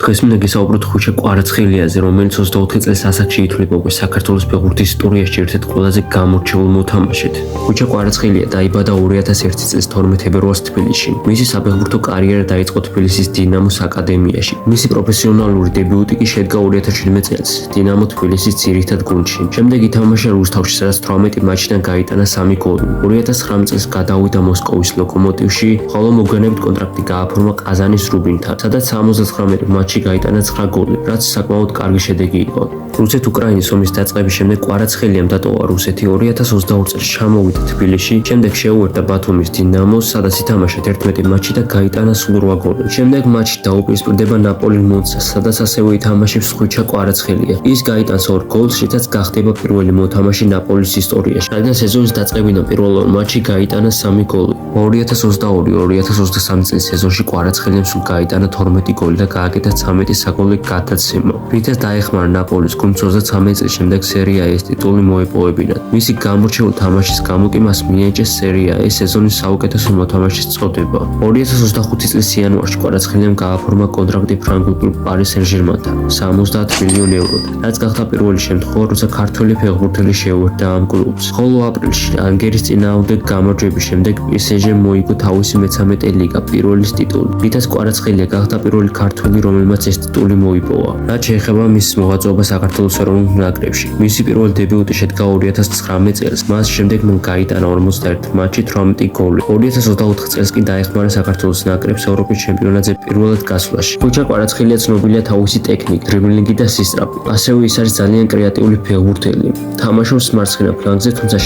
დღეს მინდა გესაუბროთ ხუჩა კვარაცხელიაზე, რომელიც 24 წელს ასაკში ითვლება საქართველოს ფეხბურთის ისტორიაში ერთ-ერთ ყველაზე გამორჩეულ მოთამაშედ. ხუჩა კვარაცხელია დაიბადა 2001 წლის 12 ფებრუარს თბილისში. მისი საფეხბურთო კარიერა დაიწყო თბილისის დინამოს აკადემიაში. მისი პროფესიონალური დებიუტი კი შედგა 2017 წელს დინამო თბილისის ძირითად გუნდში. შემდეგ ითამაშა რუსთავში, სადაც 18 მატჩიდან გაიტანა 3 გოლი. 2019 წელს გადავიდა მოსკოვის ლოკომოტივში, ხოლო მოგვიანებით კონტრაქტი გააფორმა ყაზანის რუბინთან, სადაც 79 მატჩში გაიტანა 9 გოლი, რაც საკმაოდ კარგი შედეგი იყო. რუსეთ-უკრაინის ომის დაწყების შემდეგ კვარაცხელიამ დატოვა რუსეთი. 2022 წელს ჩამოვიდა თბილისში, შემდეგ შეუერთდა ბათუმის დინამოს, სადაც ითამაშა 11 მატჩში და გაიტანა სულ 8 გოლი. შემდეგ მატჩში დაუპირისპირდება ნაპოლი მონცას, სადაც ასევე ითამაშებს ხუჩა კვარაცხელია. ის გაიტანს 2 გოლს, რითაც გახდება პირველი მოთამაშე ნაპოლის ისტორიაში. რადგან სეზონის დაწყებიდან პირველ მატჩში გაიტანა 3 გოლი. 2022-2023 წლის სეზონში კვარაცხელიამ სულ გაიტანა 12 გოლი და გააკეთა 13 საგოლე გადაცემა, რითაც დაეხმარა ნაპოლის გუნდს 33 წლის შემდეგ სერია ეს ტიტული მოეპოვებინათ. მისი გამორჩეული თამაშის გამო კი მას მიენიჭეს სერია ეს სეზონის საუკეთესო მოთამაშის წოდება. 2025 წლის იანვარში კვარაცხელიამ გააფორმა კონტრაქტი ფრანგულ კლუბ პარი სენ-ჟერმანთან 70 მილიონ ევროდ, რაც გახდა პირველი შემთხვევა, როცა ქართველი ფეხბურთელი შეუერთდა ამ კლუბს. ხოლო აპრილში ანგერის წინააღმდეგ გამარჯვების შემდეგ პსჟ-მ მოიგო თავისი მე-13 ლიგა პირველის ტიტული, რითაც კვარაცხელია გახდა პირველი ქართველი, რომელმაც ეს ტიტული მოიპოვა. რაც შეეხება მის მოღვაწეობას საქართველოს ეროვნულ ნაკრებში. მისი პირველი დებიუტი შედგა 2019 წელს, მას შემდეგ მან გაიტანა 41 მატჩში 18 გოლი. 2024 წელს კი დაეხმარა საქართველოს ნაკრებს ევროპის ჩემპიონატზე პირველად გასვლაში. ხუჩა კვარაცხელია ცნობილია თავისი ტექნიკით, დრიბლინგით და სისწრაფით. ასევე ის არის ძალიან კრეატიული ფეხბურთელი. თამაშობს მარცხენა ფლანგზე, თუმცა